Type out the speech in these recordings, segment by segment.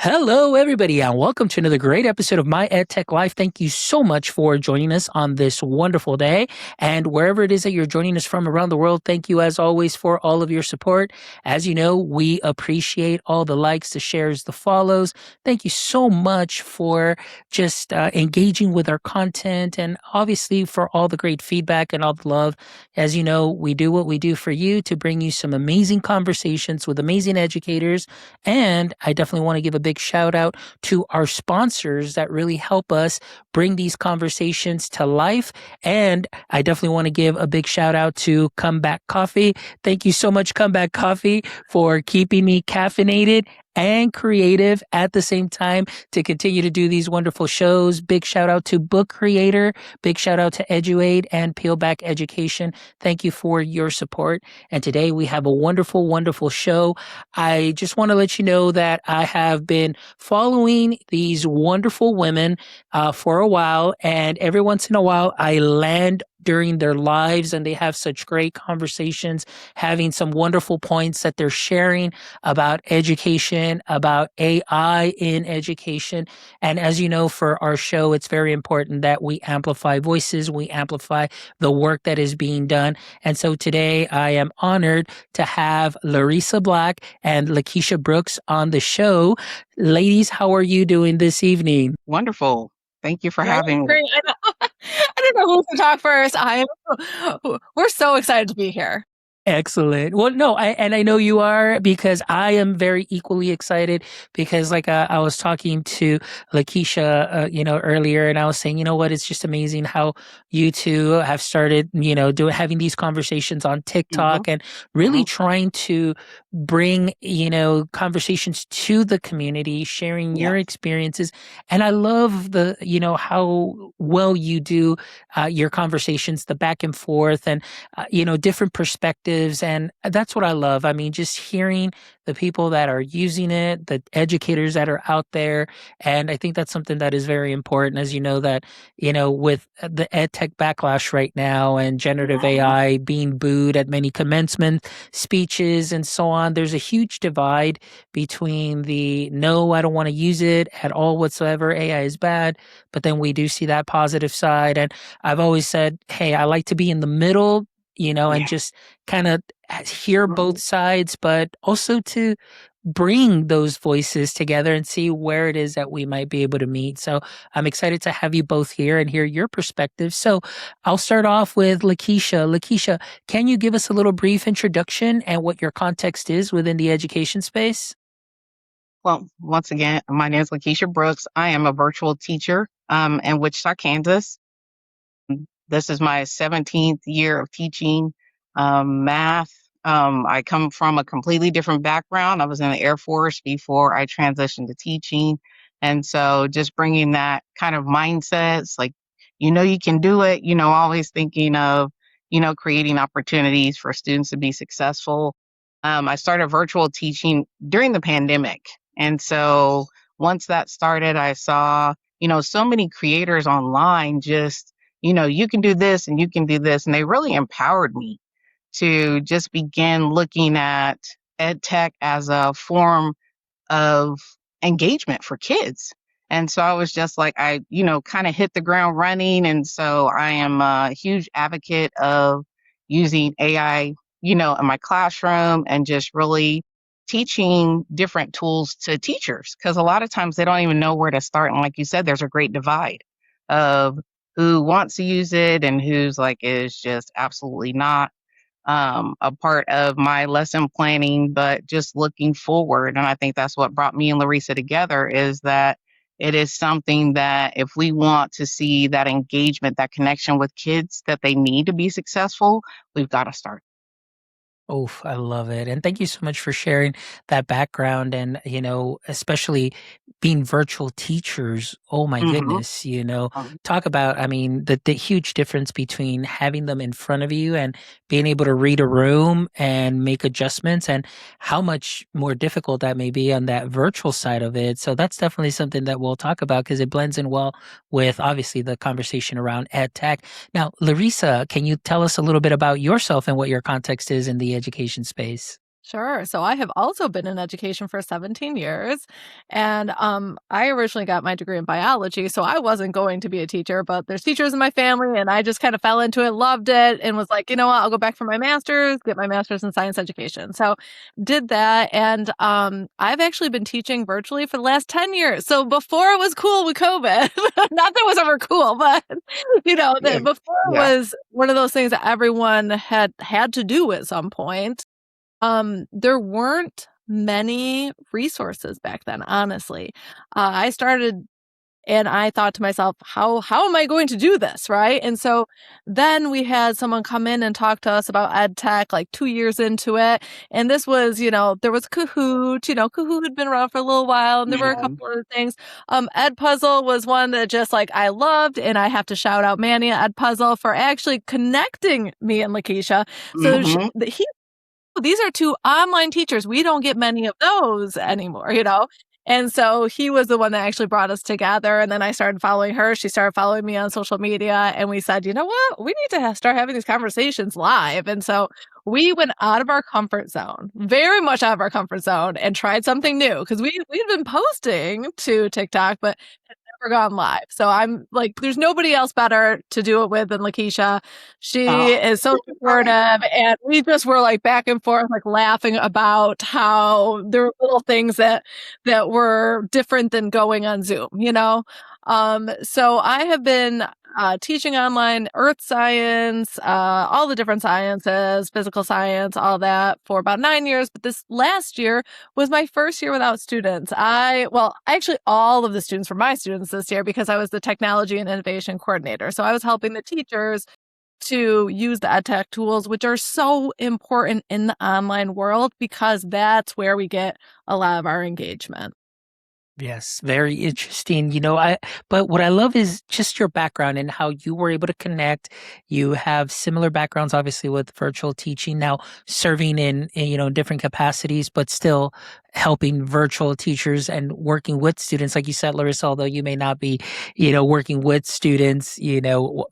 Hello, everybody, and welcome to another great episode of My EdTech Life. Thank you so much for joining us on this wonderful day. And wherever it is that you're joining us from around the world, thank you as always for all of your support. As you know, we appreciate all the likes, the shares, the follows. Thank you so much for just engaging with our content and obviously for all the great feedback and all the love. As you know, we do what we do for you to bring you some amazing conversations with amazing educators. And I definitely want to give a big shout out to our sponsors that really help us bring these conversations to life. And I definitely want to give a big shout out to Comeback Coffee. Thank you so much, Comeback Coffee, for keeping me caffeinated and creative at the same time to continue to do these wonderful shows. Big shout out to Book Creator. Big shout out to EduAid and Peelback Education. Thank you for your support. And today we have a wonderful, wonderful show. I just want to let you know that I have been following these wonderful women for a while, and every once in a while I land during their lives and they have such great conversations, having some wonderful points that they're sharing about education, about AI in education. And as you know, for our show, it's very important that we amplify voices, we amplify the work that is being done. And so today I am honored to have Larissa Black and LaKeshia Brooks on the show. Ladies, how are you doing this evening? Wonderful. Thank you for Great, having me. great. I don't know who to talk first. We're so excited to be here. Excellent. Well, no, I know you are because I am very equally excited because like I was talking to LaKeshia, earlier, and I was saying, you know what, it's just amazing how you two have started, having these conversations on Mhm, TikTok and really mhm. trying to bring, conversations to the community, sharing your Yes. experiences. And I love how well you do your conversations, the back and forth and different perspectives. And that's what I love. I mean, just hearing the people that are using it, the educators that are out there. And I think that's something that is very important, as you know, that, with the EdTech backlash right now and generative Mhm. AI being booed at many commencement speeches and so on, there's a huge divide between the no, I don't want to use it at all whatsoever. AI is bad. But then we do see that positive side. And I've always said, hey, I like to be in the middle, and Yeah. just kind of hear both Mhm. sides, but also to bring those voices together and see where it is that we might be able to meet. So I'm excited to have you both here and hear your perspective. So I'll start off with LaKeshia. LaKeshia, can you give us a little brief introduction and what your context is within the education space? Well, once again, my name is LaKeshia Brooks. I am a virtual teacher in Wichita, Kansas. This is my 17th year of teaching math. I come from a completely different background. I was in the Air Force before I transitioned to teaching. And so just bringing that kind of mindsets, like, you can do it, always thinking of, creating opportunities for students to be successful. I started virtual teaching during the pandemic. And so once that started, I saw, so many creators online just you can do this and you can do this. And they really empowered me to just begin looking at ed tech as a form of engagement for kids. And so I was just like, kind of hit the ground running. And so I am a huge advocate of using AI, in my classroom and just really teaching different tools to teachers because a lot of times they don't even know where to start. And like you said, there's a great divide of who wants to use it and who's like is just absolutely not a part of my lesson planning, but just looking forward. And I think that's what brought me and Larissa together is that it is something that if we want to see that engagement, that connection with kids that they need to be successful, we've got to start. Oh, I love it. And thank you so much for sharing that background and, especially being virtual teachers. Oh my Hmm. goodness, talk about, I mean, the huge difference between having them in front of you and being able to read a room and make adjustments and how much more difficult that may be on that virtual side of it. So that's definitely something that we'll talk about because it blends in well with obviously the conversation around ed tech. Now, Larissa, can you tell us a little bit about yourself and what your context is in the education space? Sure. So I have also been in education for 17 years. And I originally got my degree in biology. So I wasn't going to be a teacher, but there's teachers in my family. And I just kind of fell into it, loved it, and was like, you know what? I'll go back for my master's, get my master's in science education. So did that. And I've actually been teaching virtually for the last 10 years. So before it was cool with COVID, not that it was ever cool, but Yeah. before it Yeah. was one of those things that everyone had to do at some point. There weren't many resources back then, honestly. I started and I thought to myself, how am I going to do this, right? And so then we had someone come in and talk to us about ed tech like 2 years into it. And this was, there was Kahoot, Kahoot had been around for a little while, and there were a Mhm. couple other things. Ed Puzzle was one that just like I loved, and I have to shout out Manny at Ed Puzzle for actually connecting me and LaKeshia. So Mhm. he these are 2 online teachers. We don't get many of those anymore. And so he was the one that actually brought us together, and then I started following her. She started following me on social media, and we said, "You know what? We need to start having these conversations live." And so we went out of our comfort zone, very much out of our comfort zone, and tried something new because we'd been posting to TikTok, but never gone live. So I'm like, there's nobody else better to do it with than LaKeshia. She Oh. is so supportive, and we just were like back and forth, like laughing about how there were little things that were different than going on Zoom. So I have been teaching online earth science, all the different sciences, physical science, all that for about 9 years. But this last year was my first year without students. Actually, all of the students were my students this year because I was the technology and innovation coordinator. So I was helping the teachers to use the EdTech tools, which are so important in the online world because that's where we get a lot of our engagement. Yes, very interesting. But what I love is just your background and how you were able to connect. You have similar backgrounds, obviously, with virtual teaching now, serving in different capacities, but still helping virtual teachers and working with students. Like you said, Larissa, although you may not be working with students,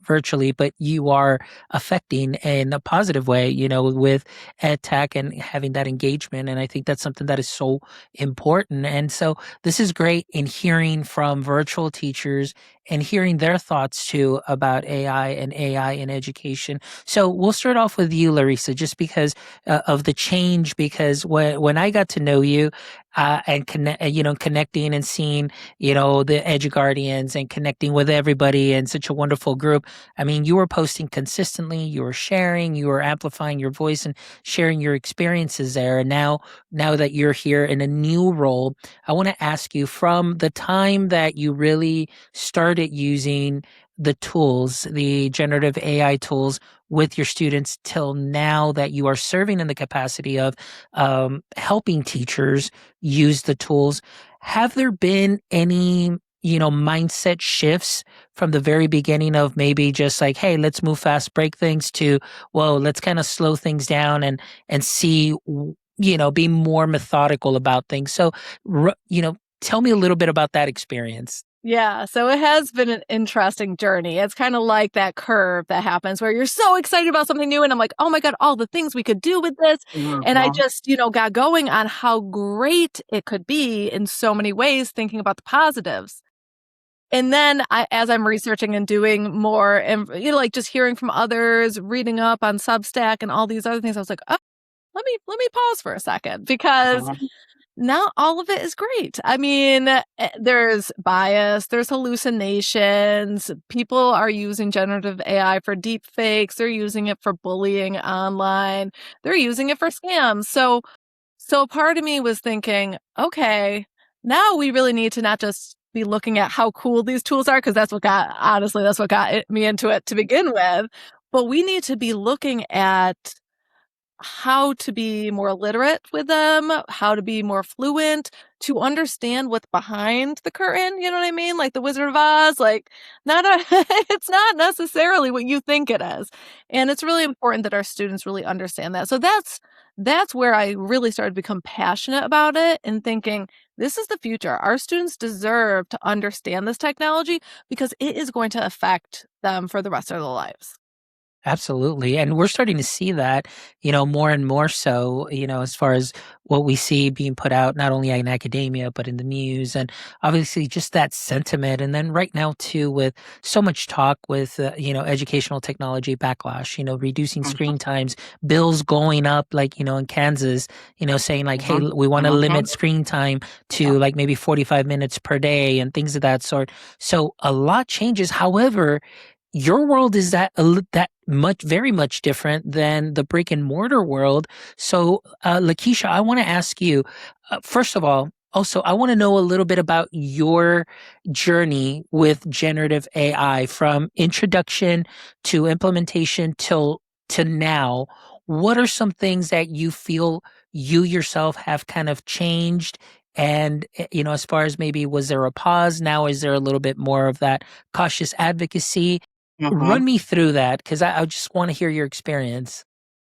virtually, but you are affecting in a positive way with ed tech and having that engagement. And I think that's something that is so important. And so, this is great in hearing from virtual teachers and hearing their thoughts too about AI and AI in education. So we'll start off with you, Larissa, just because of the change. Because when I got to know you and connecting and seeing the EduGuardians and connecting with everybody in such a wonderful group. I mean, you were posting consistently, you were sharing, you were amplifying your voice and sharing your experiences there. And now that you're here in a new role, I want to ask you from the time that you really started using the tools, the generative AI tools with your students till now that you are serving in the capacity of helping teachers use the tools. Have there been any mindset shifts from the very beginning of maybe just like, hey, let's move fast, break things to, whoa, let's kind of slow things down and see, be more methodical about things. So, tell me a little bit about that experience. Yeah, so it has been an interesting journey. It's kind of like that curve that happens where you're so excited about something new, and I'm like, oh my God, all the things we could do with this. And I Mhm. just, got going on how great it could be in so many ways, thinking about the positives. And then as I'm researching and doing more and, like just hearing from others, reading up on Substack and all these other things, I was like, oh, let me pause for a second because Mhm. not all of it is great. I mean, there's bias, there's hallucinations. People are using generative AI for deep fakes. They're using it for bullying online. They're using it for scams. So part of me was thinking, okay, now we really need to not just be looking at how cool these tools are, because that's what got me into it to begin with. But we need to be looking at how to be more literate with them, how to be more fluent, to understand what's behind the curtain, you know what I mean? Like the Wizard of Oz, like it's not necessarily what you think it is. And it's really important that our students really understand that. So that's where I really started to become passionate about it and thinking this is the future. Our students deserve to understand this technology because it is going to affect them for the rest of their lives. Absolutely. And we're starting to see that, more and more so, as far as what we see being put out, not only in academia, but in the news and obviously just that sentiment. And then right now, too, with so much talk with, educational technology backlash, reducing Mhm, screen times, bills going up, like, in Kansas, saying like, hey, mhm, we want to mhm. limit screen time Yeah. to like maybe 45 minutes per day and things of that sort. So a lot changes. However, your world is that much very much different than the brick and mortar world. So, LaKeshia, I want to ask you, first of all, also, I want to know a little bit about your journey with generative AI from introduction to implementation till to now. What are some things that you feel you yourself have kind of changed? And, as far as maybe was there a pause? Now, is there a little bit more of that cautious advocacy? Mhm. Run me through that because I just want to hear your experience.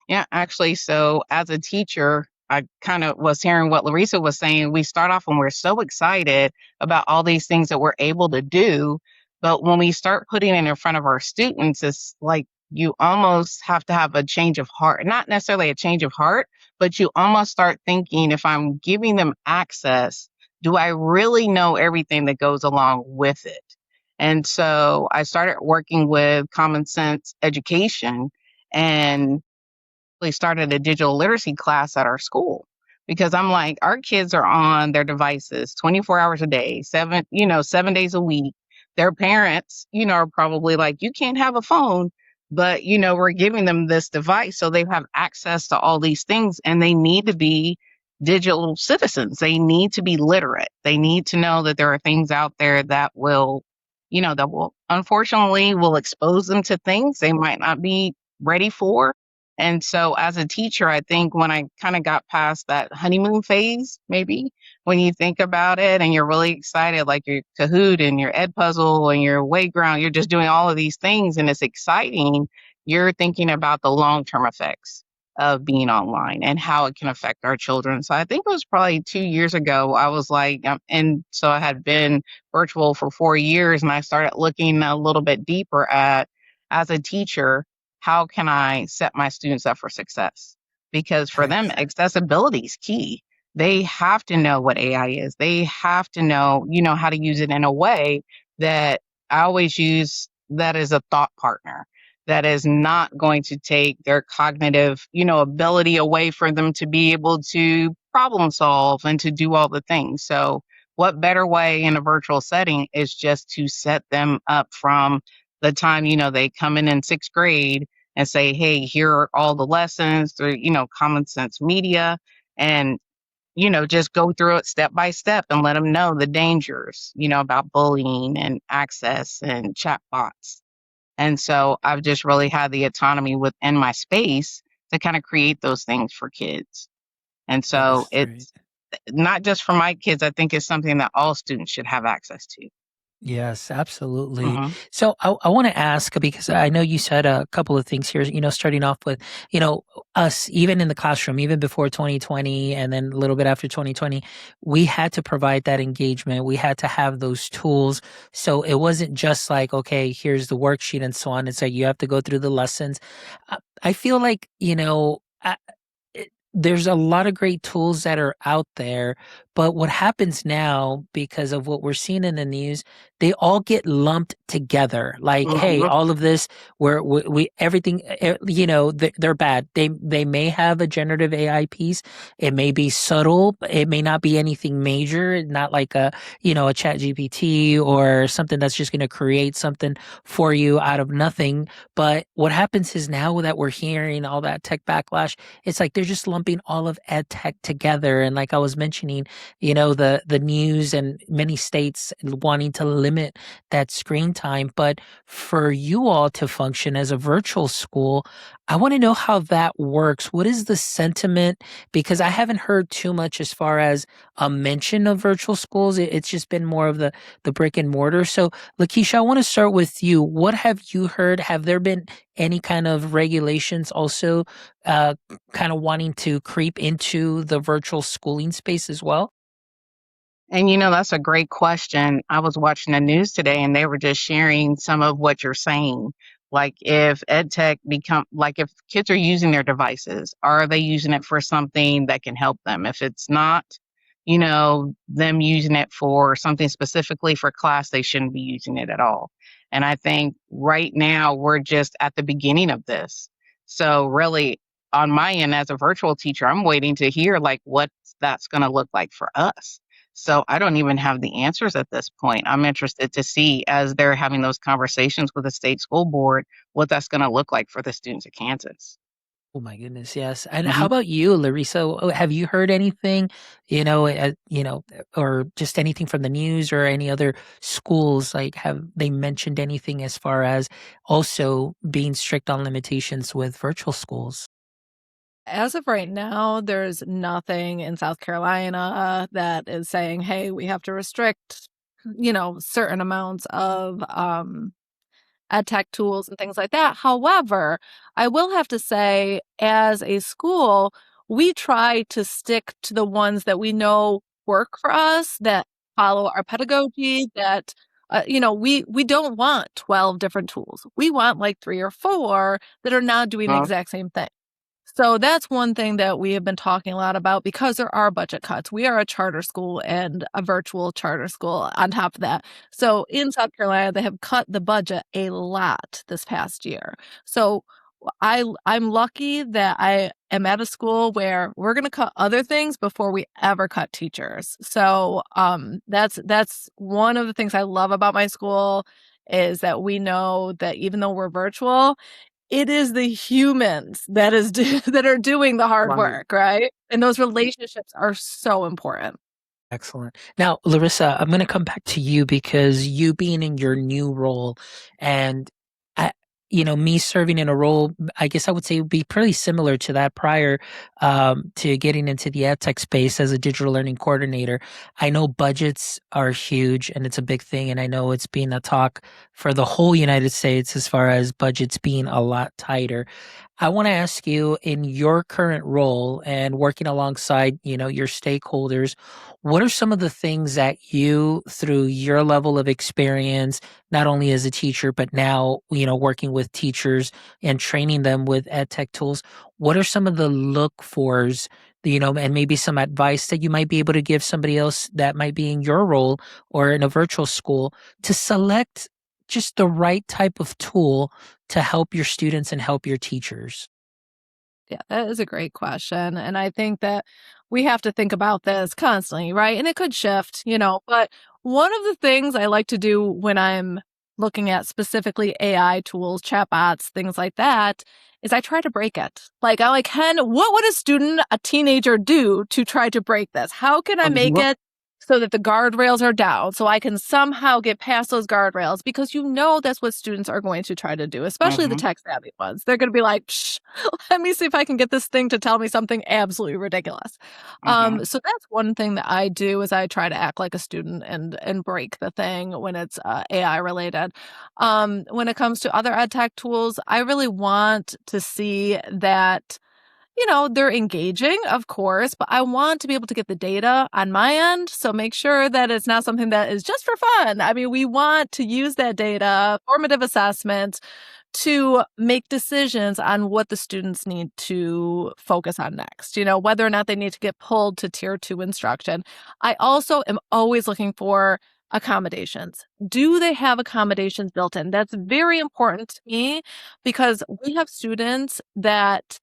Yeah, actually, so as a teacher, I kind of was hearing what Larissa was saying. We start off and we're so excited about all these things that we're able to do. But when we start putting it in front of our students, it's like you almost have to have a change of heart. Not necessarily a change of heart, but you almost start thinking if I'm giving them access, do I really know everything that goes along with it? And so I started working with Common Sense Education and started a digital literacy class at our school because I'm like, our kids are on their devices 24 hours a day, 7 days a week. Their parents, are probably like, you can't have a phone, but, we're giving them this device so they have access to all these things and they need to be digital citizens. They need to be literate. They need to know that there are things out there that will unfortunately will expose them to things they might not be ready for. And so as a teacher, I think when I kind of got past that honeymoon phase, maybe when you think about it and you're really excited, like your Kahoot and your Ed Puzzle and your Wayground, you're just doing all of these things and it's exciting. You're thinking about the long-term effects of being online and how it can affect our children. So I think it was probably 2 years ago. I was like, and so I had been virtual for 4 years and I started looking a little bit deeper at as a teacher how can I set my students up for success? Because for them, Right. accessibility is key. They have to know what AI is. They have to know, how to use it in a way that I always use that as a thought partner that is not going to take their cognitive, ability away from them to be able to problem solve and to do all the things. So what better way in a virtual setting is just to set them up from the time, they come in sixth grade and say, hey, here are all the lessons through, Common Sense Media, and, just go through it step by step and let them know the dangers, about bullying and access and chatbots. And so I've just really had the autonomy within my space to kind of create those things for kids. And That so is great. it's not just for my kids, I think it's something that all students should have access to. Yes, absolutely. Hmm. So I want to ask because I know you said a couple of things here, starting off with, us, even in the classroom, even before 2020 and then a little bit after 2020, we had to provide that engagement. We had to have those tools. So it wasn't just like, okay, here's the worksheet and so on. It's like you have to go through the lessons. I feel like, there's a lot of great tools that are out there, but what happens now because of what we're seeing in the news, they all get lumped together. Like, hey, Hmm. all of this, we everything, they're bad. They may have a generative AI piece. It may be subtle. It may not be anything major. Not like a Chat GPT or something that's just going to create something for you out of nothing. But what happens is now that we're hearing all that tech backlash, it's like they're just lumping all of ed tech together. And like I was mentioning, the news and many states wanting to limit that screen time. But for you all to function as a virtual school, I want to know how that works. What is the sentiment? Because I haven't heard too much as far as a mention of virtual schools. It's just been more of the brick and mortar. So, LaKeshia, I want to start with you. What have you heard? Have there been any kind of regulations also uh, kind of wanting to creep into the virtual schooling space as well? And that's a great question. I was watching the news today and they were just sharing some of what you're saying. Like if if kids are using their devices, are they using it for something that can help them? If it's not, them using it for something specifically for class, they shouldn't be using it at all. And I think right now we're just at the beginning of this. So really on my end as a virtual teacher, I'm waiting to hear like what that's going to look like for us. So I don't even have the answers at this point. I'm interested to see as they're having those conversations with the state school board, what that's going to look like for the students of Kansas. Oh my goodness, yes. And how Mhm. about you, Larissa? Have you heard anything, or just anything from the news or any other schools? Like, have they mentioned anything as far as also being strict on limitations with virtual schools? As of right now, there's nothing in South Carolina that is saying, "Hey, we have to restrict, certain amounts of, ed tech tools and things like that." However, I will have to say, as a school, we try to stick to the ones that we know work for us, that follow our pedagogy, that, we don't want 12 different tools. We want like 3 or 4 that are not doing the Uh, exact same thing. So that's one thing that we have been talking a lot about because there are budget cuts. We are a charter school and a virtual charter school on top of that. So in South Carolina, they have cut the budget a lot this past year. So I'm lucky that I am at a school where we're going to cut other things before we ever cut teachers. So that's one of the things I love about my school is that we know that even though we're virtual, it is the humans that are doing the hard right. work, right? And those relationships are so important. Excellent. Now, Larissa, I'm going to come back to you because you being in your new role and I, me serving in a role, I guess I would say would be pretty similar to that prior to getting into the ed tech space as a digital learning coordinator. I know budgets are huge and it's a big thing. And I know it's been a talk for the whole United States as far as budgets being a lot tighter. I want to ask you in your current role and working alongside, your stakeholders, what are some of the things that you, through your level of experience, not only as a teacher, but now, working with teachers and training them with ed tech tools, what are some of the look fors, and maybe some advice that you might be able to give somebody else that might be in your role or in a virtual school to select just the right type of tool to help your students and help your teachers? Yeah, that is a great question. And I think that we have to think about this constantly, right? And it could shift, but one of the things I like to do when I'm looking at specifically AI tools, chatbots, things like that, is I try to break it. Like, I'm like, Ken, what would a teenager do to try to break this? How can I make Mhm. it so that the guardrails are down so I can somehow get past those guardrails? Because that's what students are going to try to do, especially the Mhm. tech savvy ones. They're going to be like, Psh, let me see if I can get this thing to tell me something absolutely ridiculous. Mhm. So that's one thing that I do is I try to act like a student and break the thing when it's AI related. When it comes to other ed tech tools, I really want to see that they're engaging, of course, but I want to be able to get the data on my end. So make sure that it's not something that is just for fun. I mean, we want to use that data, formative assessment, to make decisions on what the students need to focus on next, whether or not they need to get pulled to tier 2 instruction. I also am always looking for accommodations. Do they have accommodations built in? That's very important to me because we have students that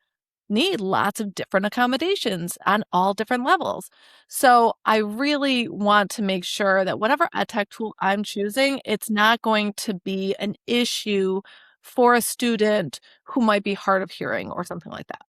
need lots of different accommodations on all different levels. So I really want to make sure that whatever ed tech tool I'm choosing, it's not going to be an issue for a student who might be hard of hearing or something like that.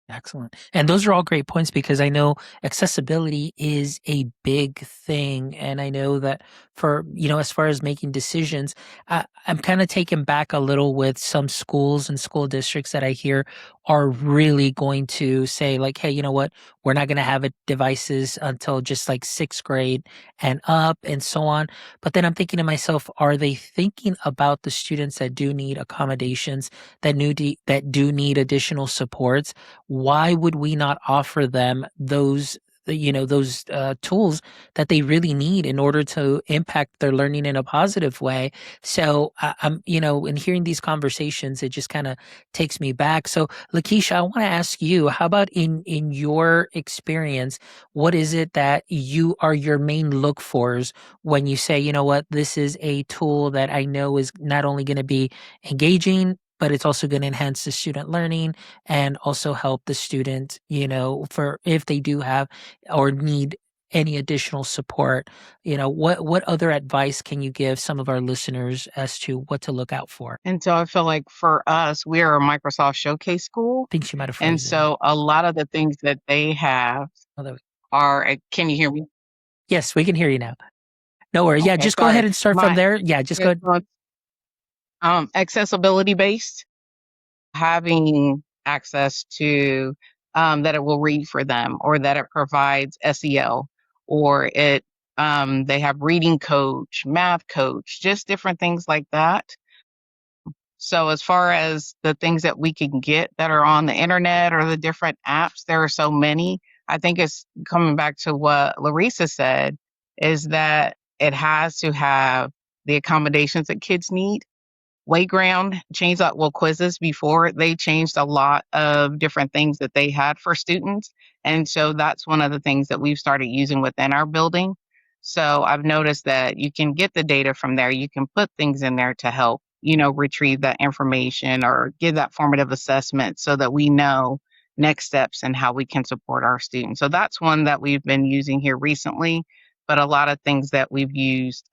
Excellent. And those are all great points because I know accessibility is a big thing. And I know that for, as far as making decisions, I'm kind of taken back a little with some schools and school districts that I hear are really going to say, like, hey, you know what? We're not going to have devices until just like sixth grade and up and so on. But then I'm thinking to myself, are they thinking about the students that do need accommodations, that do need additional supports? Why would we not offer them those those tools that they really need in order to impact their learning in a positive way. So I'm, in hearing these conversations, it just kind of takes me back. So LaKeshia, I want to ask you, how about in your experience, what is it that you are your main look fors when you say, you know what, this is a tool that I know is not only going to be engaging, but it's also going to enhance the student learning and also help the student, for if they do have or need any additional support, what other advice can you give some of our listeners as to what to look out for? And so I feel like for us, we are a Microsoft Showcase school. I think she might have And frozen. so a lot of the things that they have are, can you hear me? Yes, we can hear you now. No worries. Yeah, Okay, just go ahead sorry. and start from there. Yeah, just go ahead. Accessibility based, having access to that it will read for them, or that it provides SEL, or they have reading coach, math coach, just different things like that. So as far as the things that we can get that are on the internet or the different apps, there are so many. I think it's coming back to what Larissa said, is that it has to have the accommodations that kids need. Wayground changed out, well, quizzes before, they changed a lot of different things that they had for students. And so that's one of the things that we've started using within our building. So I've noticed that you can get the data from there. You can put things in there to help, retrieve that information or give that formative assessment so that we know next steps and how we can support our students. So that's one that we've been using here recently, but a lot of things that we've used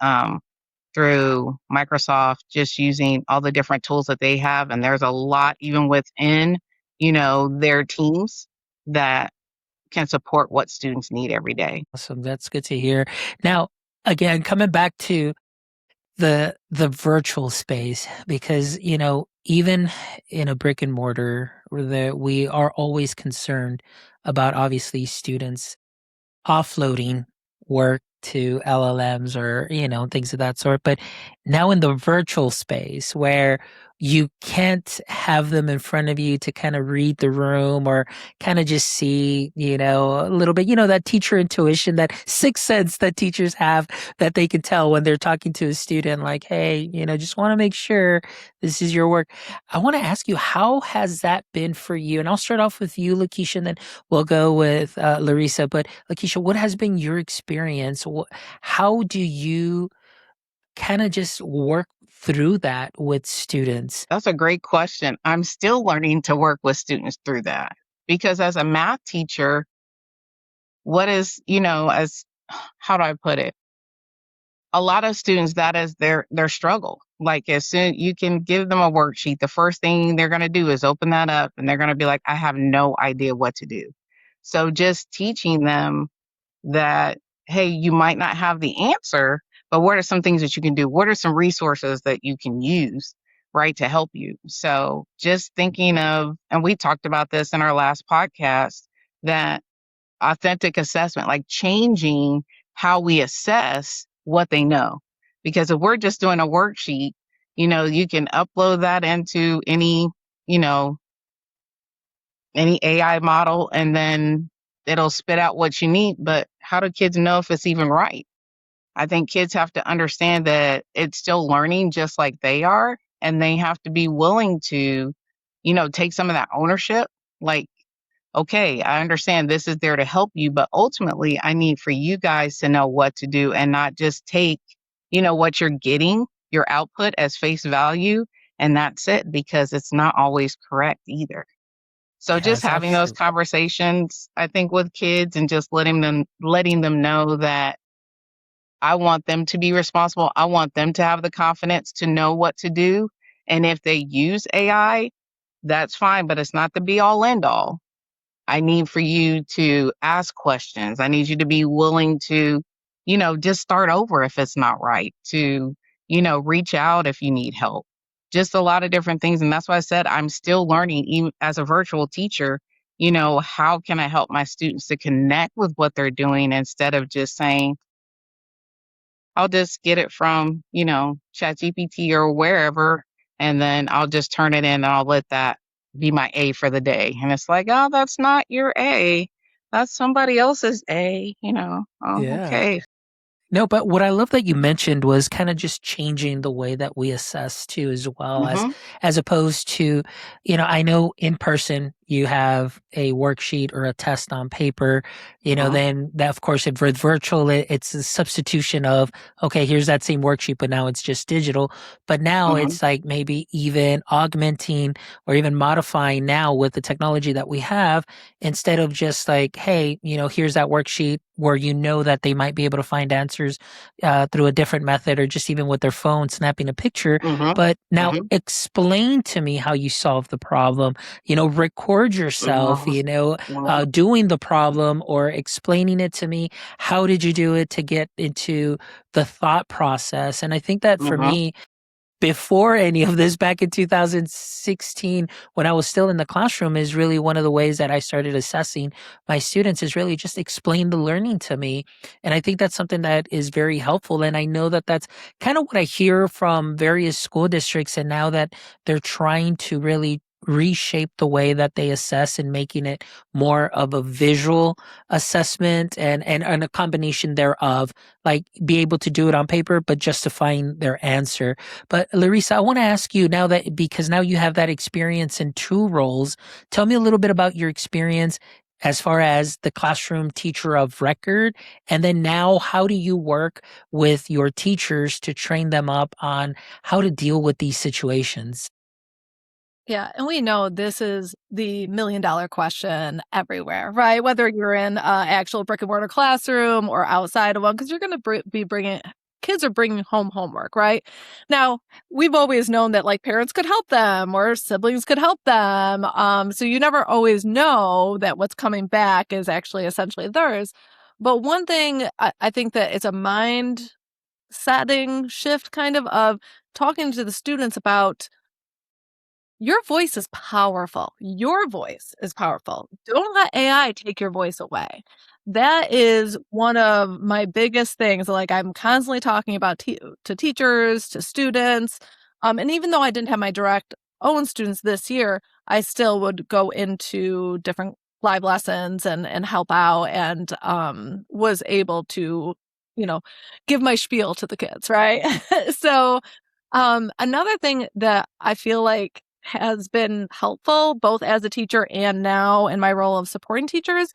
through Microsoft, just using all the different tools that they have. And there's a lot even within, their teams that can support what students need every day. Awesome. That's good to hear. Now, again, coming back to the virtual space, because, even in a brick and mortar, we are always concerned about obviously students offloading work to LLMs or, things of that sort. But now in the virtual space where you can't have them in front of you to kind of read the room or kind of just see, a little bit, that teacher intuition, that sixth sense that teachers have, that they can tell when they're talking to a student, like, hey, just want to make sure this is your work. I want to ask you, how has that been for you? And I'll start off with you, LaKeshia, and then we'll go with Larissa. But LaKeshia, what has been your experience? How do you kind of just work through that with students? That's a great question. I'm still learning to work with students through that, because as a math teacher, what is, as how do I put it? A lot of students, that is their struggle. Like, as soon you can give them a worksheet, the first thing they're going to do is open that up and they're going to be like, I have no idea what to do. So just teaching them that, hey, you might not have the answer, but what are some things that you can do? What are some resources that you can use, right, to help you? So just thinking of, and we talked about this in our last podcast, that authentic assessment, like changing how we assess what they know. Because if we're just doing a worksheet, you can upload that into you know, any AI model, and then it'll spit out what you need. But how do kids know if it's even right? I think kids have to understand that it's still learning just like they are, and they have to be willing to, take some of that ownership. Like, okay, I understand this is there to help you, but ultimately I need for you guys to know what to do and not just take, what you're getting, your output as face value, and that's it, because it's not always correct either. So just Yes, having those absolutely. conversations, I think, with kids, and just letting them know that I want them to be responsible. I want them to have the confidence to know what to do. And if they use AI, that's fine, but it's not the be all end all. I need for you to ask questions. I need you to be willing to, just start over if it's not right, to, reach out if you need help. Just a lot of different things. And that's why I said I'm still learning, even as a virtual teacher, how can I help my students to connect with what they're doing, instead of just saying, I'll just get it from, ChatGPT or wherever, and then I'll just turn it in and I'll let that be my A for the day. And it's like, oh, that's not your A. that's somebody else's A, Oh, Yeah. okay. No, but what I love that you mentioned was kind of just changing the way that we assess too, as well Mhm. as opposed to, I know in person you have a worksheet or a test on paper, Mhm. then that of course if with virtual it's a substitution of, okay, here's that same worksheet, but now it's just digital. But now Mhm. it's like maybe even augmenting or even modifying now with the technology that we have, instead of just like, hey, here's that worksheet where that they might be able to find answers through a different method or just even with their phone snapping a picture. Mhm. But now Mhm. explain to me how you solve the problem. Record yourself, Mhm. Mhm. doing the problem or explaining it to me. How did you do it to get into the thought process? And I think that for Mhm. me, before any of this back in 2016 when I was still in the classroom is really one of the ways that I started assessing my students is really just explain the learning to me. And I think that's something that is very helpful. And I know that that's kind of what I hear from various school districts. And now that they're trying to really reshape the way that they assess and making it more of a visual assessment and a combination thereof, like be able to do it on paper, but justifying their answer. But Larissa, I want to ask you now that because now you have that experience in two roles, tell me a little bit about your experience as far as the classroom teacher of record. And then now, how do you work with your teachers to train them up on how to deal with these situations? Yeah, and we know this is the $1,000,000 question everywhere, right? Whether you're in a actual brick and mortar classroom or outside of one, because you're going to be bringing kids are bringing home homework, right? Now, we've always known that like parents could help them or siblings could help them. So you never always know that what's coming back is actually essentially theirs. But one thing I think that it's a mind setting shift of talking to the students about your voice is powerful. Your voice is powerful. Don't let AI take your voice away. That is one of my biggest things. Like I'm constantly talking about to teachers, to students. And even though I didn't have my direct own students this year, I still would go into different live lessons and help out and was able to, you know, give my spiel to the kids, right? So another thing that I feel like has been helpful, both as a teacher and now in my role of supporting teachers,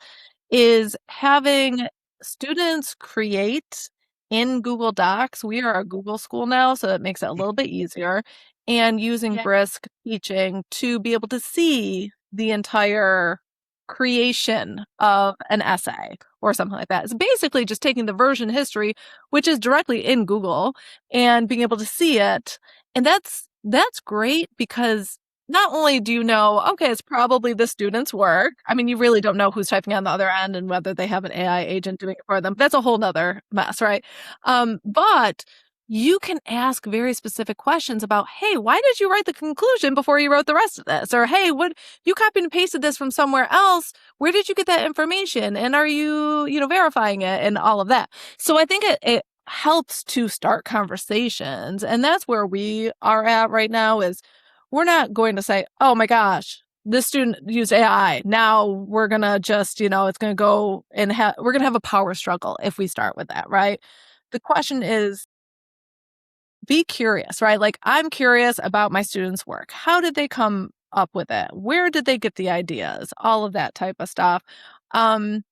is having students create in Google Docs. We are a Google school now, so it makes it a little bit easier. And using Yeah. Brisk teaching to be able to see the entire creation of an essay or something like that. It's basically just taking the version history, which is directly in Google, and being able to see it. And that's great because not only do you know, okay, it's probably the student's work. I mean, you really don't know who's typing on the other end and whether they have an AI agent doing it for them. That's a whole nother mess, right? But you can ask very specific questions about, hey, why did you write the conclusion before you wrote the rest of this? Or, hey, what you copied and pasted this from somewhere else. Where did you get that information? And are you, verifying it and all of that? So I think it helps to start conversations. And that's where we are at right now is we're not going to say, oh my gosh, this student used AI. Now we're going to just, it's going to go and we're going to have a power struggle if we start with that, right? The question is, be curious, right? Like I'm curious about my students' work. How did they come up with it? Where did they get the ideas? All of that type of stuff. Um,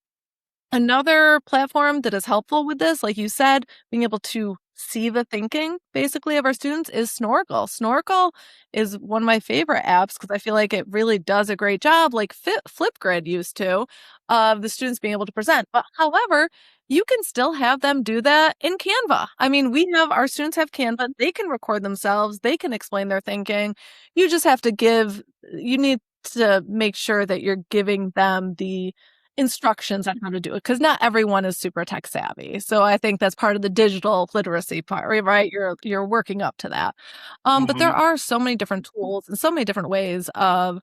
Another platform that is helpful with this, like you said, being able to see the thinking basically of our students is Snorkel. Snorkel is one of my favorite apps because I feel like it really does a great job, like Flipgrid used to, of the students being able to present. But however, you can still have them do that in Canva. I mean, our students have Canva, they can record themselves, they can explain their thinking. You just have to you need to make sure that you're giving them the instructions on how to do it because not everyone is super tech savvy. So I think that's part of the digital literacy part, right? You're working up to that. But there Mhm. are so many different tools and so many different ways of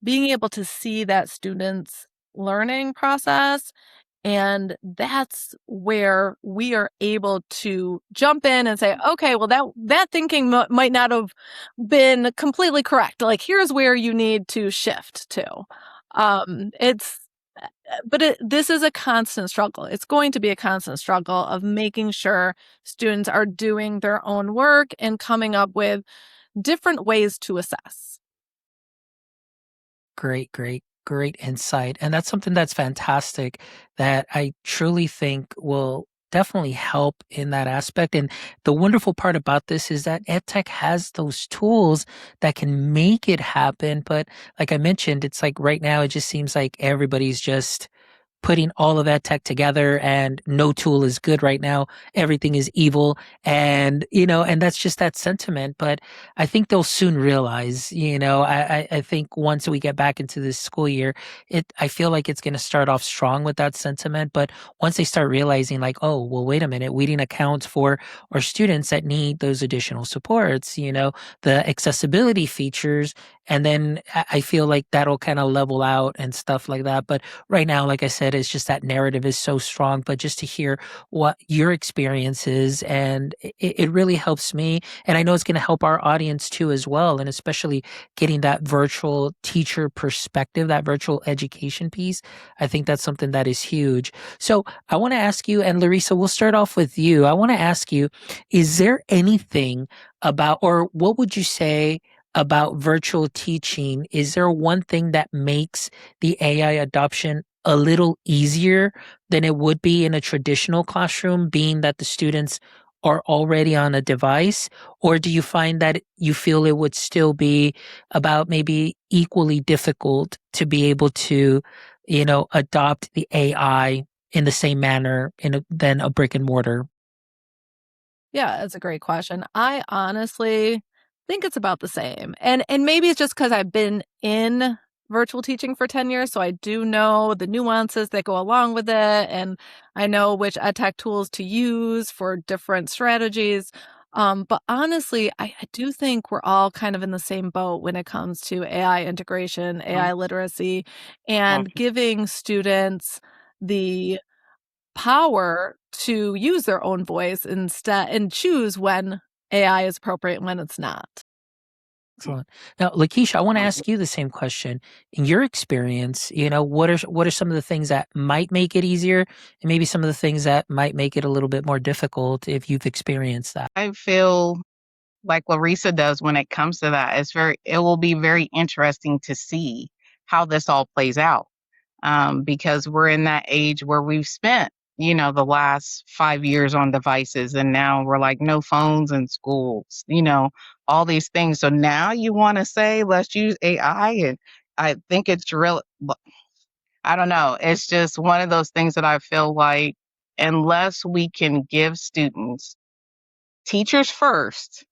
being able to see that student's learning process. And that's where we are able to jump in and say, okay, well, that thinking might not have been completely correct. Like, here's where you need to shift to. It's But this is a constant struggle. It's going to be a constant struggle of making sure students are doing their own work and coming up with different ways to assess. Great insight. And that's something that's fantastic that I truly think will definitely help in that aspect. And the wonderful part about this is that EdTech has those tools that can make it happen. But like I mentioned, it's like right now, it just seems like everybody's just putting all of that tech together and no tool is good right now. Everything is evil. And, and that's just that sentiment. But I think they'll soon realize, I think once we get back into this school year, I feel like it's going to start off strong with that sentiment. But once they start realizing like, oh, well, wait a minute, we didn't account for our students that need those additional supports, the accessibility features. And then I feel like that'll kind of level out and stuff like that. But right now, like I said, it's just that narrative is so strong. But just to hear what your experience is, and it really helps me. And I know it's going to help our audience too, as well. And especially getting that virtual teacher perspective, that virtual education piece. I think that's something that is huge. So I want to ask you, and Larissa, we'll start off with you. I want to ask you, is there anything about, or what would you say about virtual teaching? Is there one thing that makes the AI adoption a little easier than it would be in a traditional classroom, being that the students are already on a device? Or do you find that you feel it would still be about maybe equally difficult to be able to, adopt the AI in the same manner than a brick and mortar? Yeah, that's a great question. I honestly think it's about the same. And maybe it's just because I've been in virtual teaching for 10 years, so I do know the nuances that go along with it, and I know which edtech tools to use for different strategies. But honestly, I do think we're all kind of in the same boat when it comes to AI integration, AI literacy, and giving students the power to use their own voice instead and choose when AI is appropriate and when it's not. Excellent. Now, Lakeisha, I want to ask you the same question. In your experience, what are some of the things that might make it easier, and maybe some of the things that might make it a little bit more difficult if you've experienced that? I feel like Larissa does when it comes to that. It will be very interesting to see how this all plays out. Because we're in that age where we've spent, the last 5 years on devices, and now we're like, no phones in schools, all these things. So now you want to say, let's use AI. And I think it's real. I don't know. It's just one of those things that I feel like, unless we can give students, teachers first,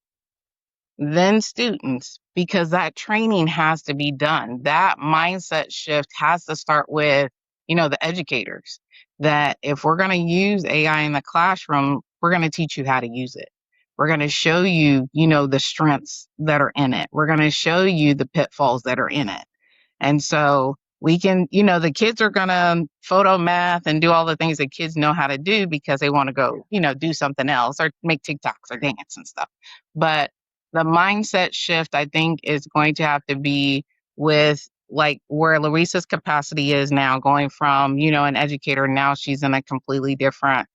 then students, because that training has to be done. That mindset shift has to start with, the educators. That if we're going to use AI in the classroom, we're going to teach you how to use it. We're going to show you, the strengths that are in it. We're going to show you the pitfalls that are in it. And so we can, the kids are going to photo math and do all the things that kids know how to do because they want to go, do something else or make TikToks or dance and stuff. But the mindset shift, I think, is going to have to be with like where Larissa's capacity is now, going from, an educator. Now she's in a completely different,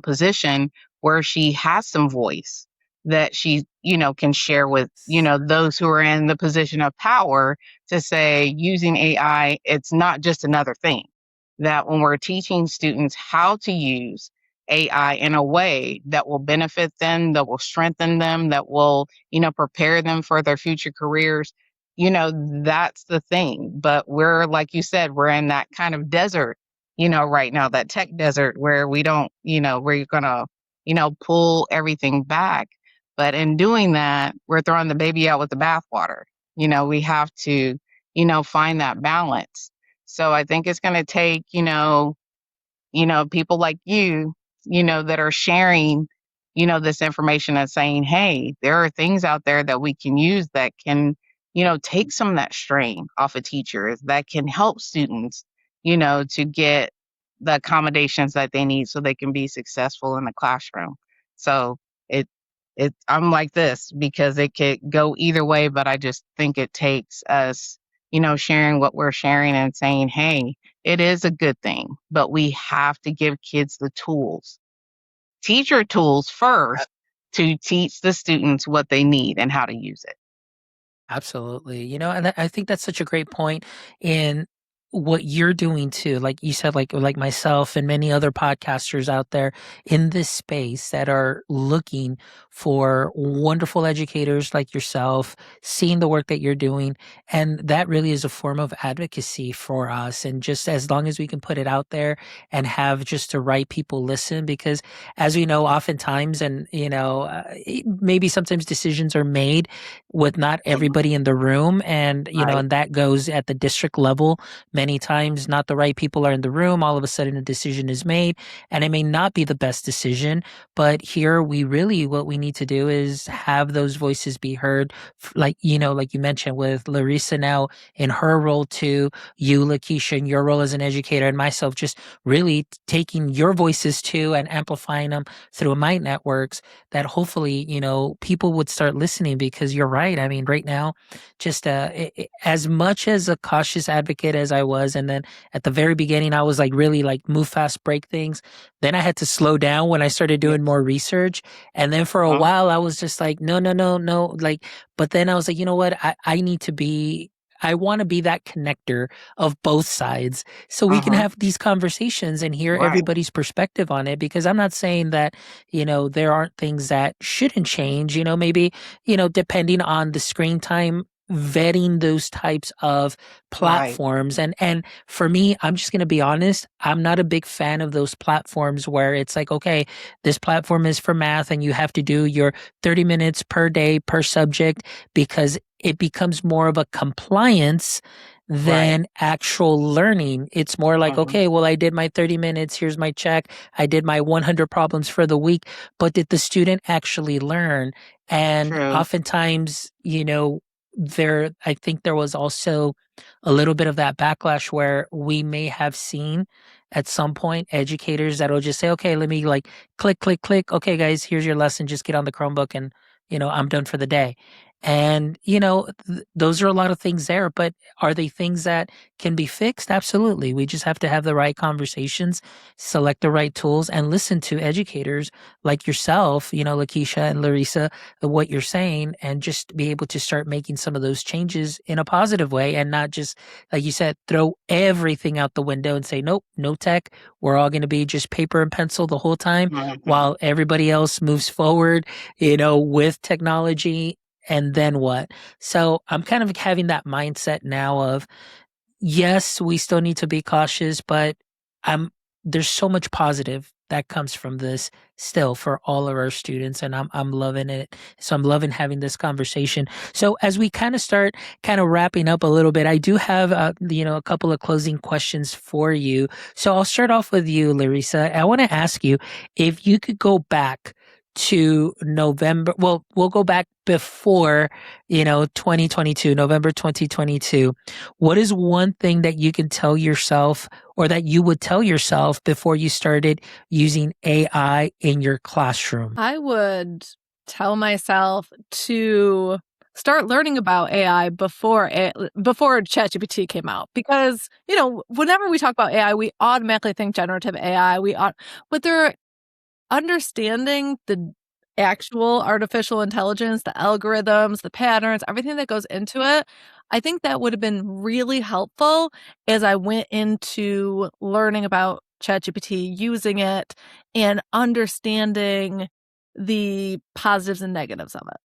position where she has some voice that she, can share with, those who are in the position of power to say, using AI, it's not just another thing. That when we're teaching students how to use AI in a way that will benefit them, that will strengthen them, that will, prepare them for their future careers, that's the thing. But we're, like you said, we're in that kind of desert, right now, that tech desert where we don't, we're going to, pull everything back. But in doing that, we're throwing the baby out with the bathwater. We have to, find that balance. So I think it's going to take, people like you, that are sharing, this information and saying, hey, there are things out there that we can use that can, take some of that strain off of teachers, that can help students, to get the accommodations that they need so they can be successful in the classroom. So it, I'm like this because it could go either way, but I just think it takes us, sharing what we're sharing and saying, hey, it is a good thing, but we have to give kids the tools, teacher tools first, to teach the students what they need and how to use it. Absolutely. And I think that's such a great point in what you're doing too. Like you said, like myself and many other podcasters out there in this space that are looking for wonderful educators like yourself, seeing the work that you're doing. And that really is a form of advocacy for us. And just as long as we can put it out there and have just the right people listen, because as we know, oftentimes, and maybe sometimes decisions are made with not Mhm. everybody in the room, and Right, and that goes at the district level. Many times not the right people are in the room, all of a sudden a decision is made, and it may not be the best decision. But here we really, what we need to do is have those voices be heard, like you mentioned with Larissa now in her role, to you, LaKeshia, in your role as an educator, and myself, just really taking your voices too and amplifying them through my networks, that hopefully, people would start listening. Because you're right. I mean, right now, just as much as a cautious advocate as I was, and then at the very beginning, I was like really like move fast, break things. Then I had to slow down when I started doing yes. more research. And then for a Uh-huh. while, I was just like, no, no, no, no. Like, but then I was like, you know what? I need to be. I want to be that connector of both sides so we can Uh-huh. have these conversations and hear Right. everybody's perspective on it. Because I'm not saying that there aren't things that shouldn't change, maybe, depending on the screen time, vetting those types of Right. platforms. And for me, I'm just going to be honest, I'm not a big fan of those platforms where it's like, okay, this platform is for math and you have to do your 30 minutes per day per subject, because it becomes more of a compliance Right. than actual learning. It's more like, Uh-huh. okay, well, I did my 30 minutes. Here's my check. I did my 100 problems for the week. But did the student actually learn? And True. oftentimes, I think there was also a little bit of that backlash where we may have seen at some point educators that'll just say, okay, let me like click, click, click. Okay, guys, here's your lesson. Just get on the Chromebook and, I'm done for the day. And, those are a lot of things there, but are they things that can be fixed? Absolutely. We just have to have the right conversations, select the right tools, and listen to educators like yourself, LaKeshia and Larissa, what you're saying, and just be able to start making some of those changes in a positive way, and not just, like you said, throw everything out the window and say, nope, no tech. We're all going to be just paper and pencil the whole time Mhm. while everybody else moves forward, with technology. And then what? So I'm kind of having that mindset now of, yes, we still need to be cautious, but I'm there's so much positive that comes from this still for all of our students, and I'm loving it. So I'm loving having this conversation. So as we kind of start kind of wrapping up a little bit, I do have a couple of closing questions for you. So I'll start off with you, Larissa. I want to ask you if you could go back to November. Well, we'll go back before, 2022, November 2022. What is one thing that you can tell yourself, or that you would tell yourself before you started using AI in your classroom? I would tell myself to start learning about AI before ChatGPT came out, because whenever we talk about AI, we automatically think generative AI. But they're understanding the actual artificial intelligence, the algorithms, the patterns, everything that goes into it. I think that would have been really helpful as I went into learning about ChatGPT, using it, and understanding the positives and negatives of it.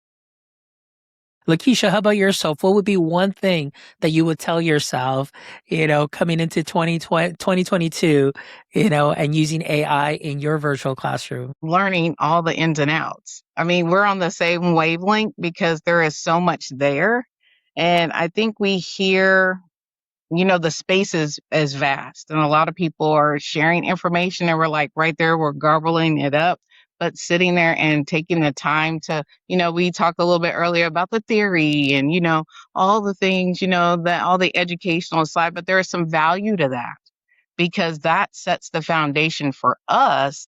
LaKeshia, how about yourself? What would be one thing that you would tell yourself, coming into 2022, and using AI in your virtual classroom? Learning all the ins and outs. I mean, we're on the same wavelength because there is so much there. And I think we hear, the space is vast, and a lot of people are sharing information, and we're like right there, we're garbling it up. But sitting there and taking the time to, we talked a little bit earlier about the theory and, all the things, that all the educational side, but there is some value to that because that sets the foundation for us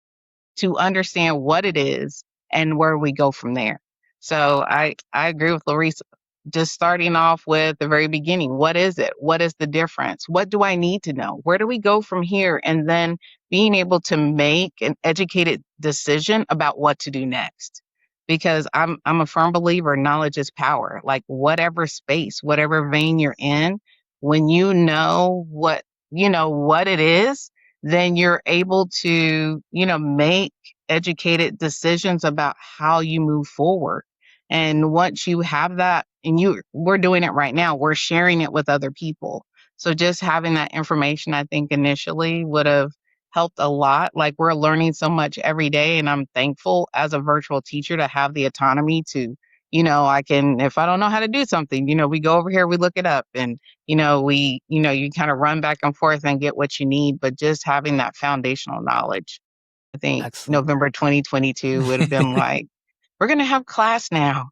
to understand what it is and where we go from there. So I agree with Larissa. just starting off with the very beginning. What is it? What is the difference? What do I need to know? Where do we go from here? And then being able to make an educated decision about what to do next. Because I'm a firm believer knowledge is power. Like whatever space, whatever vein you're in, when you know what it is, then you're able to, make educated decisions about how you move forward. And once you have that, and we're doing it right now, we're sharing it with other people. So just having that information, I think initially would have helped a lot. Like we're learning so much every day, and I'm thankful as a virtual teacher to have the autonomy to, I can, if I don't know how to do something, we go over here, we look it up, and you kind of run back and forth and get what you need. But just having that foundational knowledge, I think Excellent. November 2022 would have been like, we're going to have class now.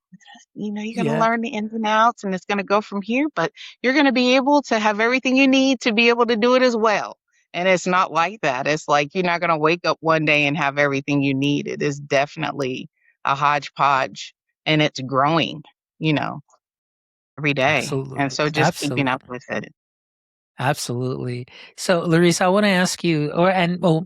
You're going to Yeah, learn the ins and outs, and it's going to go from here, but you're going to be able to have everything you need to be able to do it as well. And it's not like that. It's like you're not going to wake up one day and have everything you need. It is definitely a hodgepodge, and it's growing, you know, every day. And absolutely. so just keeping up Absolutely. with it. Absolutely. So, Larissa, I want to ask you,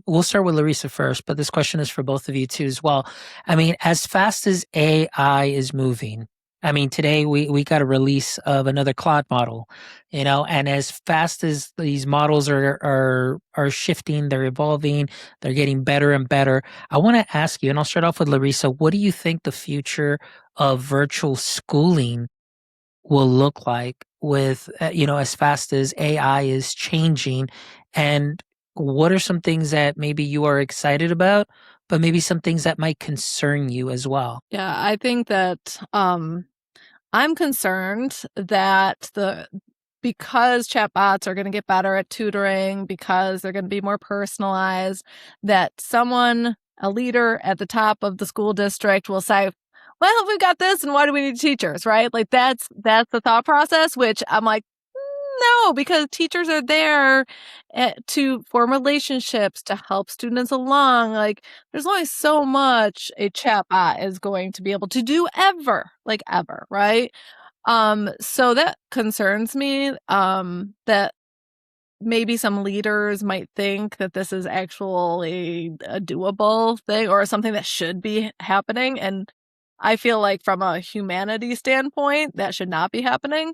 we'll start with Larissa first, but this question is for both of you too as well. I mean, as fast as AI is moving, I mean, today we got a release of another Claude model, and as fast as these models are shifting, they're evolving, they're getting better and better. I want to ask you, and I'll start off with Larissa, what do you think the future of virtual schooling will look like with as fast as AI is changing, and what are some things that maybe you are excited about, but maybe some things that might concern you as well? Yeah, I think that I'm concerned that because chatbots are going to get better at tutoring, because they're going to be more personalized, that a leader at the top of the school district will say, well, we've got this and why do we need teachers, right? Like that's the thought process, which I'm like, no, because teachers are there to form relationships, to help students along. Like there's only so much a chatbot is going to be able to do ever, right? So that concerns me, that maybe some leaders might think that this is actually a doable thing or something that should be happening. And I feel like from a humanity standpoint, that should not be happening.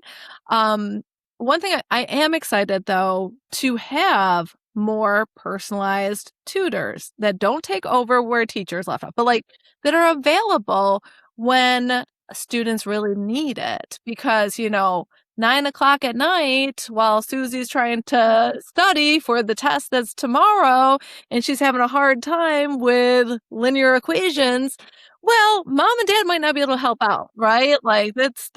Um, One thing I am excited though to have more personalized tutors that don't take over where teachers left off, but like that are available when students really need it. Because, 9 o'clock at night while Susie's trying to study for the test that's tomorrow and she's having a hard time with linear equations, well, mom and dad might not be able to help out, right? Like that's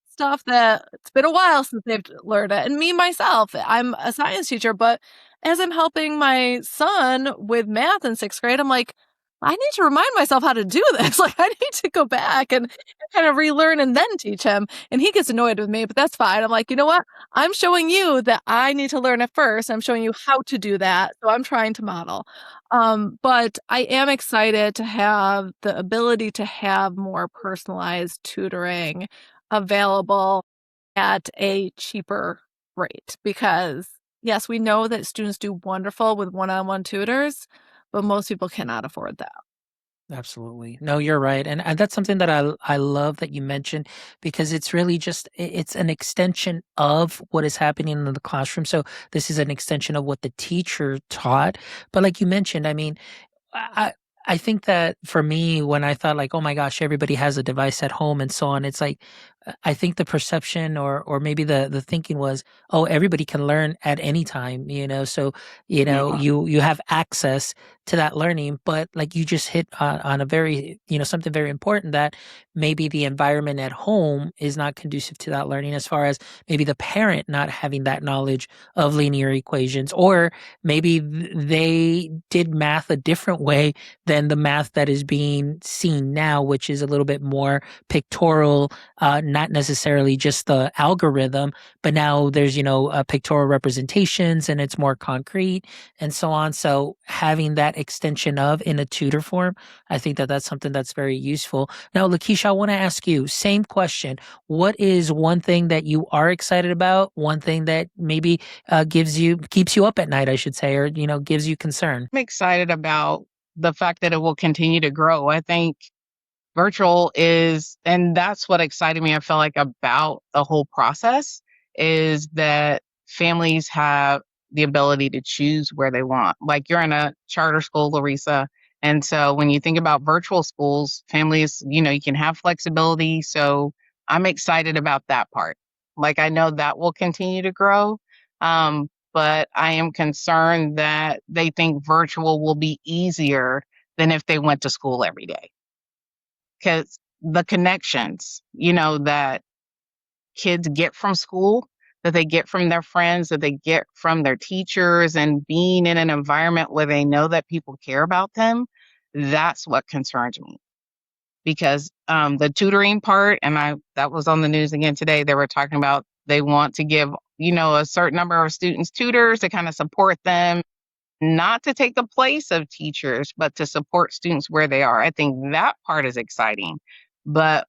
stuff that it's been a while since they've learned it. And me myself, I'm a science teacher, but as I'm helping my son with math in 6th grade, I'm like, I need to remind myself how to do this. Like I need to go back and kind of relearn and then teach him. And he gets annoyed with me, but that's fine. I'm like, you know what? I'm showing you that I need to learn it first. I'm showing you how to do that. So I'm trying to model. But I am excited to have the ability to have more personalized tutoring available at a cheaper rate. Because yes, we know that students do wonderful with one-on-one tutors, but most people cannot afford that. Absolutely. No, you're right. And that's something that I love that you mentioned, because it's really just it's an extension of what is happening in the classroom. So this is an extension of what the teacher taught. But like you mentioned, I mean, I I think that for me, when I thought like, oh my gosh, everybody has a device at home and so on, it's like I think the perception or maybe the thinking was, oh, everybody can learn at any time, So Yeah. you have access to that learning, but like you just hit on a very something very important, that maybe the environment at home is not conducive to that learning, as far as maybe the parent not having that knowledge of linear equations, or maybe they did math a different way than the math that is being seen now, which is a little bit more pictorial, not necessarily just the algorithm, but now there's, pictorial representations and it's more concrete and so on. So having that extension of in a tutor form, I think that that's something that's very useful. Now, LaKeshia, I want to ask you, same question. What is one thing that you are excited about? One thing that maybe keeps you up at night, I should say, or, gives you concern? I'm excited about the fact that it will continue to grow. I think virtual is, and that's what excited me, I feel like, about the whole process, is that families have the ability to choose where they want. Like, you're in a charter school, Larissa. And so when you think about virtual schools, families, you can have flexibility. So I'm excited about that part. Like, I know that will continue to grow. But I am concerned that they think virtual will be easier than if they went to school every day. Because the connections, that kids get from school, that they get from their friends, that they get from their teachers, and being in an environment where they know that people care about them, that's what concerns me. Because the tutoring part, and that was on the news again today, they were talking about they want to give, a certain number of students tutors to kind of support them, not to take the place of teachers, but to support students where they are. I think that part is exciting. But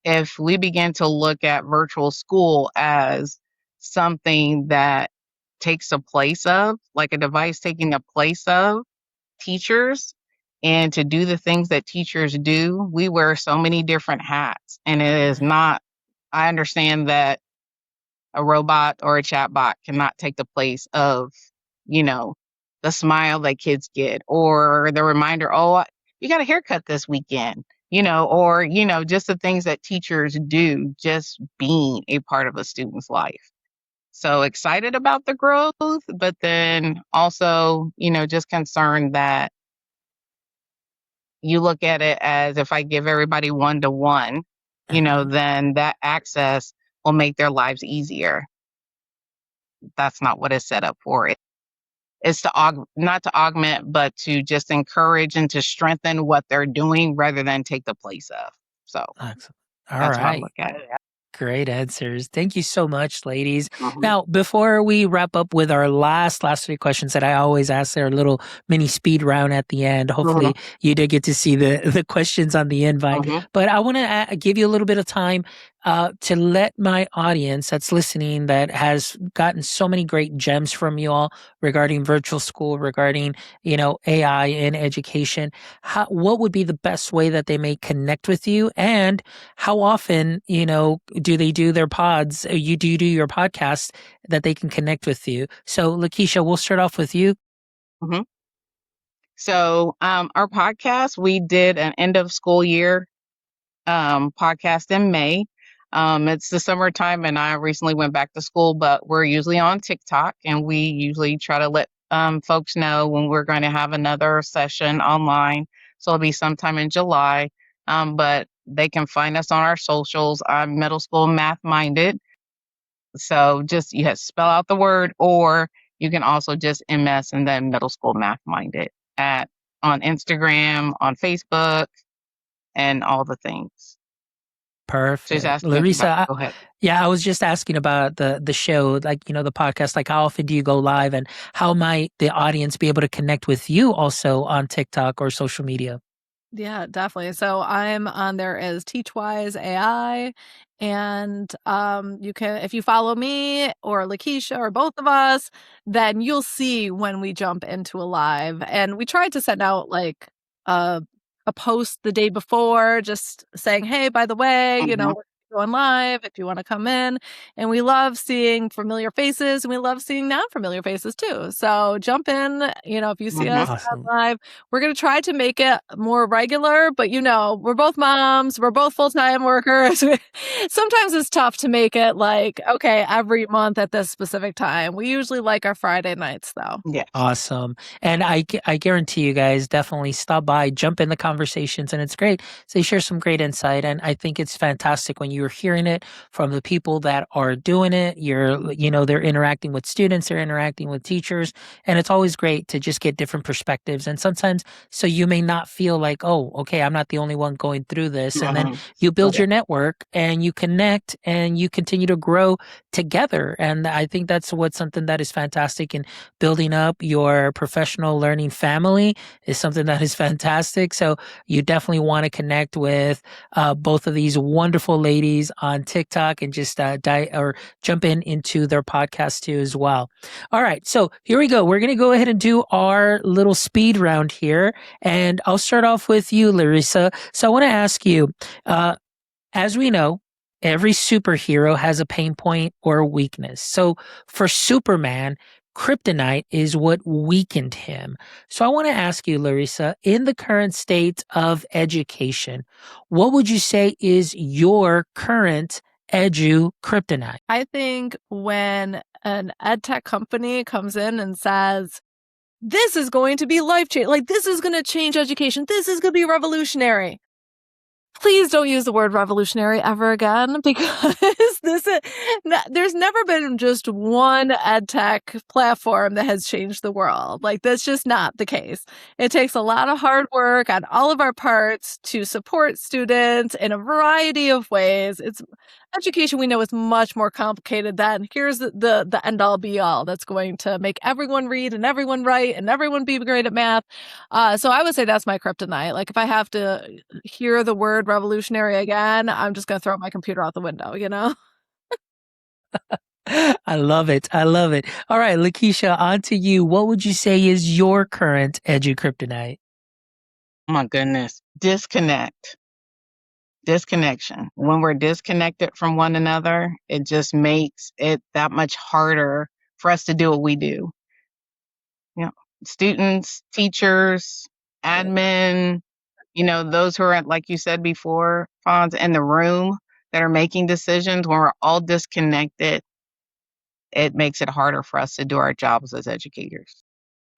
if we begin to look at virtual school as something that takes a place of, like a device taking a place of teachers, and to do the things that teachers do, we wear so many different hats. And it is not, I understand that a robot or a chatbot cannot take the place of, the smile that kids get, or the reminder, oh, you got a haircut this weekend, or, just the things that teachers do, just being a part of a student's life. So excited about the growth, but then also, just concerned that you look at it as, if I give everybody one-to-one, then that access will make their lives easier. That's not what it's set up for. It's not to augment, but to just encourage and to strengthen what they're doing rather than take the place of. So Excellent. All that's how I right. look at it. Great answers. Thank you so much, ladies. Mhm. Now, before we wrap up with our last three questions that I always ask, their little mini speed round at the end. Hopefully, you did get to see the questions on the invite. Mhm. But I want to give you a little bit of time to let my audience that's listening, that has gotten so many great gems from you all regarding virtual school, regarding AI in education. What would be the best way that they may connect with you, and how often do they do their pods? You do your podcast that they can connect with you. So, LaKeshia, we'll start off with you. Mhm. So our podcast, we did an end of school year podcast in May. It's the summertime, and I recently went back to school, but we're usually on TikTok, and we usually try to let folks know when we're going to have another session online. So it'll be sometime in July. But they can find us on our socials. I'm middle school math minded. So just spell out the word, or you can also just MS and then middle school math minded on Instagram, on Facebook, and all the things. So just Perfect. asking if Larissa, go ahead. yeah, I was just asking about the show, like, the podcast, like how often do you go live, and how might the audience be able to connect with you also on TikTok or social media? Yeah, definitely. So I'm on there as Teachwise AI. And you can, if you follow me or LaKeshia or both of us, then you'll see when we jump into a live. And we tried to send out like a post the day before, just saying, hey, by the way, Mhm. we're going live if you want to come in. And we love seeing familiar faces, and we love seeing non-familiar faces too. So jump in, if you see Mhm. us Awesome. live. We're going to try to make it more regular, but we're both moms, we're both full-time workers. Sometimes it's tough to make it like, okay, every month at this specific time. We usually like our Friday nights though. Yes. Awesome. And I guarantee you guys definitely stop by, jump in the conversations, and it's great. So you share some great insight. And I think it's fantastic when you you're hearing it from the people that are doing it. They're interacting with students, they're interacting with teachers, and it's always great to just get different perspectives. And sometimes, so you may not feel like, oh, okay, I'm not the only one going through this. And then you build your network and you connect and you continue to grow together. And I think that's something that is fantastic. And building up your professional learning family is something that is fantastic. So you definitely want to connect with both of these wonderful ladies on TikTok and just jump into their podcast too as well. All right, so here we go. We're going to go ahead and do our little speed round here, and I'll start off with you, Larissa. So I want to ask you, as we know, every superhero has a pain point or a weakness. So for Superman, Kryptonite is what weakened him. So I want to ask you, Larissa, in the current state of education, what would you say is your current kryptonite? I think when an edtech company comes in and says, this is going to be life-changing, like this is going to change education, this is going to be revolutionary. Please don't use the word revolutionary ever again, because there's never been just one edtech platform that has changed the world. Like, that's just not the case. It takes a lot of hard work on all of our parts to support students in a variety of ways. Education, we know, is much more complicated than here's the end all be all that's going to make everyone read and everyone write and everyone be great at math. So I would say that's my kryptonite. Like, if I have to hear the word revolutionary again, I'm just going to throw my computer out the window, you know? I love it. I love it. All right, LaKeshia, on to you. What would you say is your current kryptonite? Oh my goodness. Disconnection. When we're disconnected from one another, it just makes it that much harder for us to do what we do. Students, teachers, admin, those who are, like you said before, Fonz, in the room that are making decisions, when we're all disconnected, it makes it harder for us to do our jobs as educators.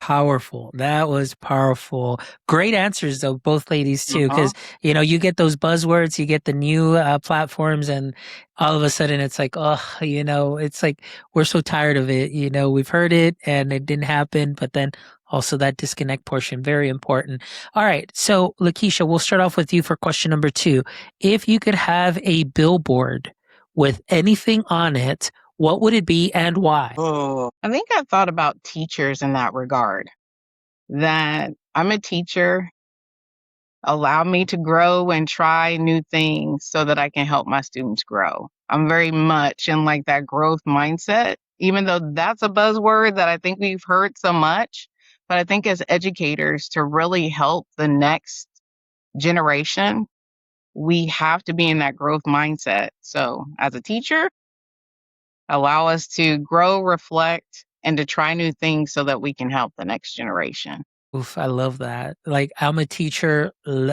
Powerful. That was powerful. Great answers, though, both ladies, too, because, you get those buzzwords, you get the new platforms, and all of a sudden it's like, it's like we're so tired of it. We've heard it and it didn't happen, but then also that disconnect portion, very important. All right. So, LaKeshia, we'll start off with you for question number 2. If you could have a billboard with anything on it, what would it be and why? Oh, I think I've thought about teachers in that regard. That I'm a teacher, allow me to grow and try new things so that I can help my students grow. I'm very much in like that growth mindset, even though that's a buzzword that I think we've heard so much. But I think as educators, to really help the next generation, we have to be in that growth mindset. So as a teacher, allow us to grow, reflect, and to try new things so that we can help the next generation. Oof, I love that. Like, I'm a teacher,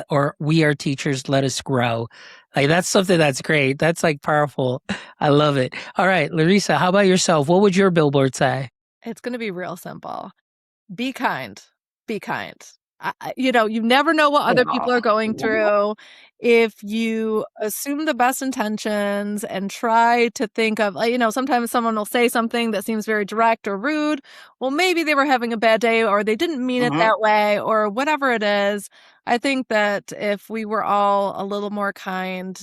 or we are teachers, let us grow. Like, that's something that's great. That's like powerful. I love it. All right, Larissa, how about yourself? What would your billboard say? It's going to be real simple. Be kind. Be kind. You never know what other people are going through. If you assume the best intentions and try to think of, sometimes someone will say something that seems very direct or rude. Well, maybe they were having a bad day or they didn't mean it that way or whatever it is. I think that if we were all a little more kind,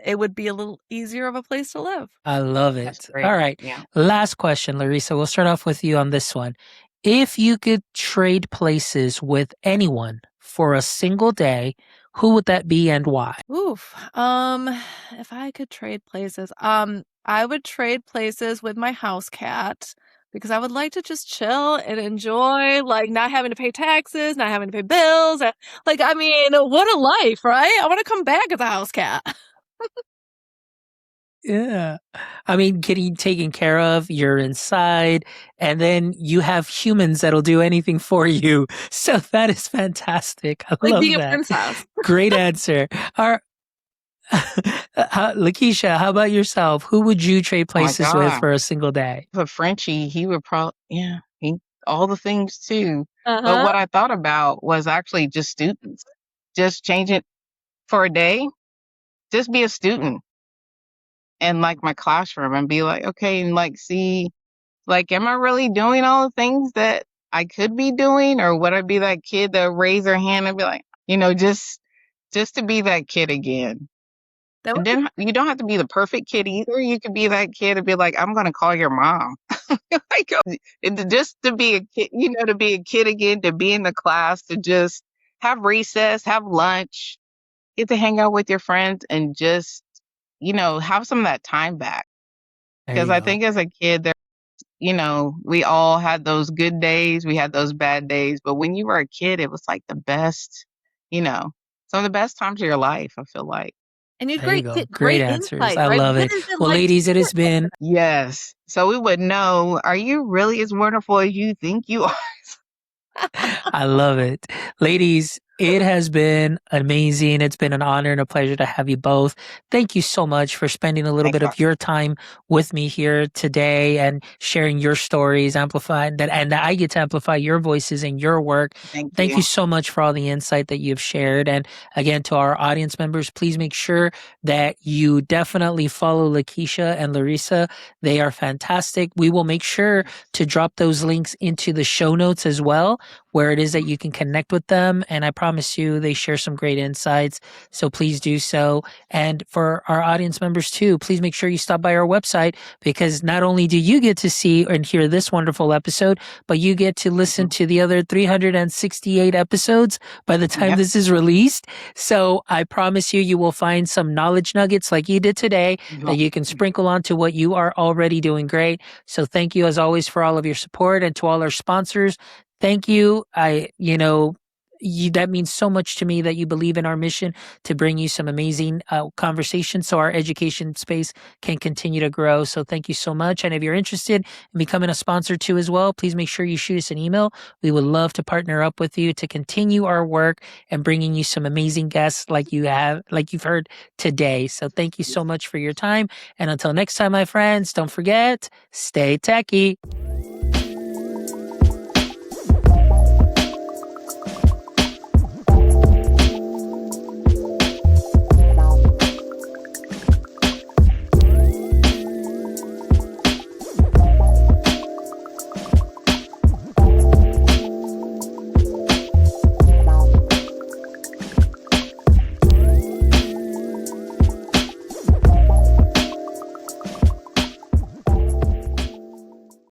it would be a little easier of a place to live. I love it. All right. Yeah. Last question, Larissa. We'll start off with you on this one. If you could trade places with anyone for a single day, who would that be and why? Oof. If I could trade places, I would trade places with my house cat because I would like to just chill and enjoy, like, not having to pay taxes, not having to pay bills. What a life, right? I want to come back as a house cat. Yeah. Getting taken care of, you're inside, and then you have humans that'll do anything for you. So that is fantastic. I love being that. A princess. Great answer. LaKeshia, how about yourself? Who would you trade places with for a single day? For Frenchie, he would probably, all the things too. But what I thought about was actually just students. Just change it for a day. just be a student in like my classroom and be like, okay, and like see, like, am I really doing all the things that I could be doing, or would I be that kid that raise their hand and be like, just to be that kid again. That And would be then you don't have to be the perfect kid either. You could be that kid and be like, I'm gonna call your mom. Like, just to be a kid, to be a kid again, to be in the class, to just have recess, have lunch, get to hang out with your friends, and just have some of that time back. There Because you I go. think as a kid, we all had those good days, we had those bad days, but when you were a kid, it was like the best, some of the best times of your life, I feel like. and you There you go. get Great great answers. insight, I right? love What it. is it Well, like to ladies, it be has been Yes. So we would know, are you really as wonderful as you think you are? I love it. Ladies, it has been amazing. It's been an honor and a pleasure to have you both. Thank you so much for spending a little Thank bit you. of your time with me here today and sharing your stories, amplifying that, and that I get to amplify your voices and your work. Thank Thank you you. so much for all the insight that you've shared. And again, to our audience members, please make sure that you definitely follow LaKeshia and Larissa. They are fantastic. We will make sure to drop those links into the show notes as well, where it is that you can connect with them. And I promise you, they share some great insights. So please do so. And for our audience members too, please make sure you stop by our website, because not only do you get to see and hear this wonderful episode, but you get to listen to the other 368 episodes by the time Yep. this is released. So I promise you, you will find some knowledge nuggets like you did today that you can sprinkle onto what you are already doing great. So thank you as always for all of your support, and to all our sponsors. Thank you. That means so much to me that you believe in our mission to bring you some amazing conversations so our education space can continue to grow. So thank you so much. And if you're interested in becoming a sponsor too as well, please make sure you shoot us an email. We would love to partner up with you to continue our work and bringing you some amazing guests like you've heard today. So thank you so much for your time. And until next time, my friends, don't forget, stay techie.